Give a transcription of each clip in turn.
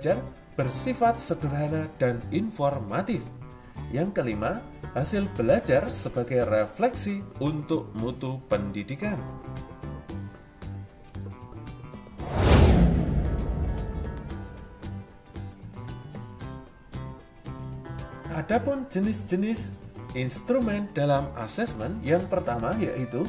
belajar bersifat sederhana dan informatif. Yang kelima, hasil belajar sebagai refleksi untuk mutu pendidikan. Adapun jenis-jenis instrumen dalam asesmen, yang pertama yaitu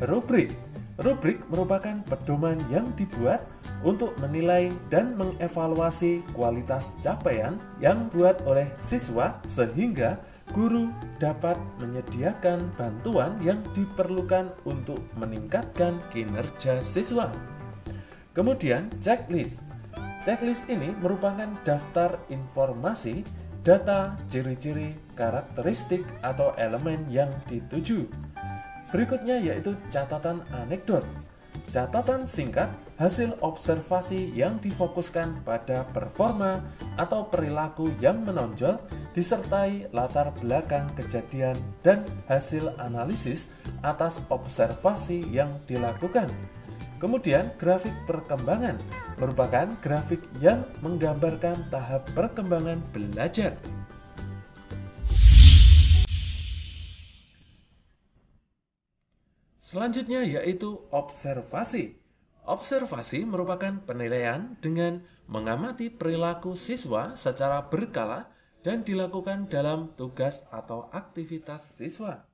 rubrik. Rubrik merupakan pedoman yang dibuat untuk menilai dan mengevaluasi kualitas capaian yang dibuat oleh siswa sehingga guru dapat menyediakan bantuan yang diperlukan untuk meningkatkan kinerja siswa. Kemudian checklist. Checklist ini merupakan daftar informasi, data, ciri-ciri, karakteristik, atau elemen yang dituju. Berikutnya yaitu catatan anekdot. Catatan singkat hasil observasi yang difokuskan pada performa atau perilaku yang menonjol disertai latar belakang kejadian dan hasil analisis atas observasi yang dilakukan. Kemudian grafik perkembangan merupakan grafik yang menggambarkan tahap perkembangan belajar. Selanjutnya yaitu observasi. Observasi merupakan penilaian dengan mengamati perilaku siswa secara berkala dan dilakukan dalam tugas atau aktivitas siswa.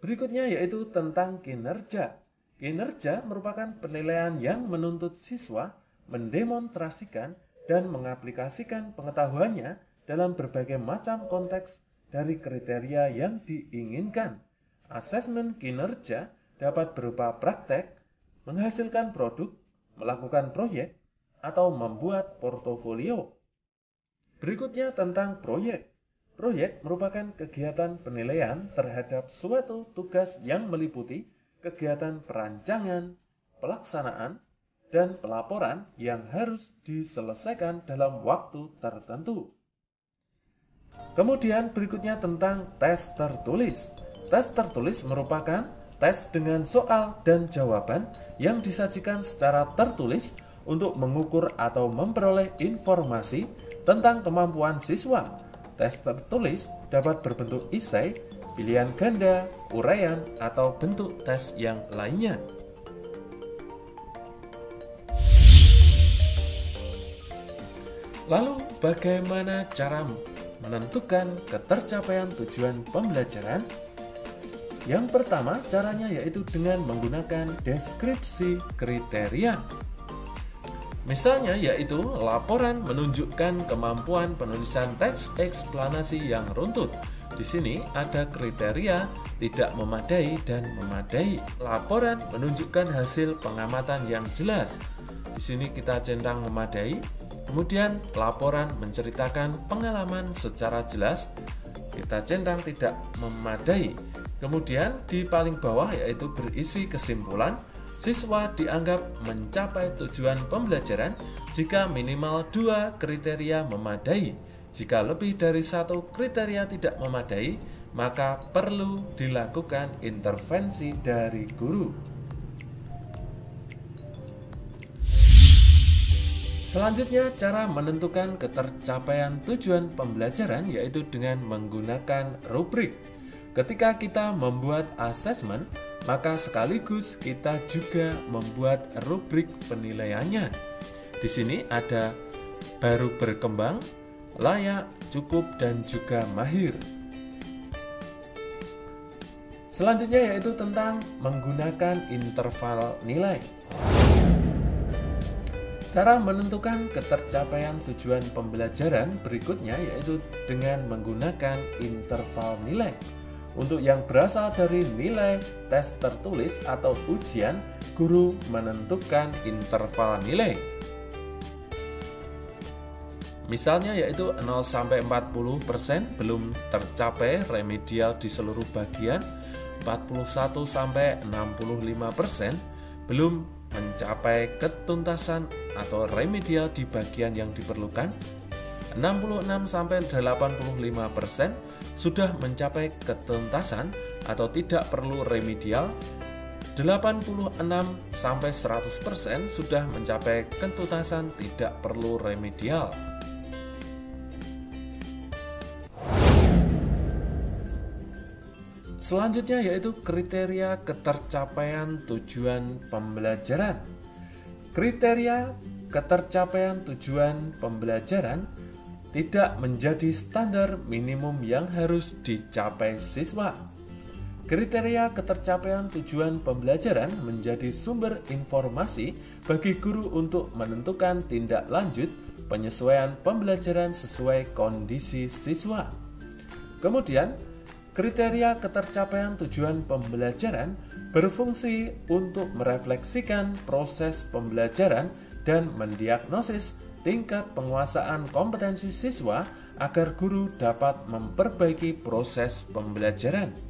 Berikutnya yaitu tentang kinerja. Kinerja merupakan penilaian yang menuntut siswa mendemonstrasikan dan mengaplikasikan pengetahuannya dalam berbagai macam konteks dari kriteria yang diinginkan. Asesmen kinerja dapat berupa praktek, menghasilkan produk, melakukan proyek, atau membuat portofolio. Berikutnya tentang proyek. Proyek merupakan kegiatan penilaian terhadap suatu tugas yang meliputi kegiatan perancangan, pelaksanaan, dan pelaporan yang harus diselesaikan dalam waktu tertentu. Kemudian berikutnya tentang tes tertulis. Tes tertulis merupakan tes dengan soal dan jawaban yang disajikan secara tertulis untuk mengukur atau memperoleh informasi tentang kemampuan siswa. Tes tertulis dapat berbentuk esai, pilihan ganda, uraian, atau bentuk tes yang lainnya. Lalu, bagaimana cara menentukan ketercapaian tujuan pembelajaran? Yang pertama, caranya yaitu dengan menggunakan deskripsi kriteria. Misalnya yaitu laporan menunjukkan kemampuan penulisan teks eksplanasi yang runtut. Di sini ada kriteria tidak memadai dan memadai. Laporan menunjukkan hasil pengamatan yang jelas. Di sini kita centang memadai. Kemudian laporan menceritakan pengalaman secara jelas. Kita centang tidak memadai. Kemudian di paling bawah yaitu berisi kesimpulan, siswa dianggap mencapai tujuan pembelajaran jika minimal 2 kriteria memadai. Jika lebih dari 1 kriteria tidak memadai, maka perlu dilakukan intervensi dari guru. Selanjutnya, cara menentukan ketercapaian tujuan pembelajaran yaitu dengan menggunakan rubrik. Ketika kita membuat asesmen, maka sekaligus kita juga membuat rubrik penilaiannya. Di sini ada baru berkembang, layak, cukup, dan juga mahir. Selanjutnya yaitu tentang menggunakan interval nilai. Cara menentukan ketercapaian tujuan pembelajaran berikutnya yaitu dengan menggunakan interval nilai. Untuk yang berasal dari nilai tes tertulis atau ujian, guru menentukan interval nilai. Misalnya yaitu 0-40% belum tercapai remedial di seluruh bagian, 41-65% belum mencapai ketuntasan atau remedial di bagian yang diperlukan, 66-85% sudah mencapai ketuntasan atau tidak perlu remedial, 86-100% sudah mencapai ketuntasan tidak perlu remedial. Selanjutnya yaitu kriteria ketercapaian tujuan pembelajaran. Kriteria ketercapaian tujuan pembelajaran tidak menjadi standar minimum yang harus dicapai siswa. Kriteria ketercapaian tujuan pembelajaran menjadi sumber informasi bagi guru untuk menentukan tindak lanjut penyesuaian pembelajaran sesuai kondisi siswa. Kemudian, kriteria ketercapaian tujuan pembelajaran berfungsi untuk merefleksikan proses pembelajaran dan mendiagnosis tingkat penguasaan kompetensi siswa agar guru dapat memperbaiki proses pembelajaran.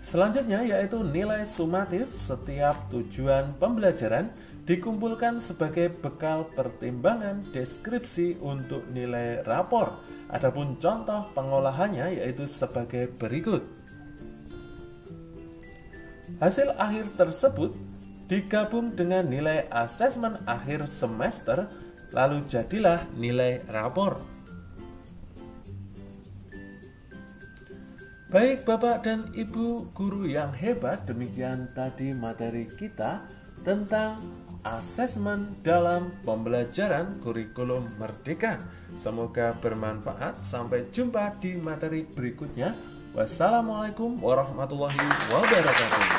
Selanjutnya yaitu nilai sumatif setiap tujuan pembelajaran dikumpulkan sebagai bekal pertimbangan deskripsi untuk nilai rapor. Adapun contoh pengolahannya yaitu sebagai berikut. Hasil akhir tersebut digabung dengan nilai asesmen akhir semester, lalu jadilah nilai rapor. Baik Bapak dan Ibu guru yang hebat, demikian tadi materi kita tentang asesmen dalam pembelajaran kurikulum Merdeka. Semoga bermanfaat. Sampai jumpa di materi berikutnya. Wassalamualaikum warahmatullahi wabarakatuh.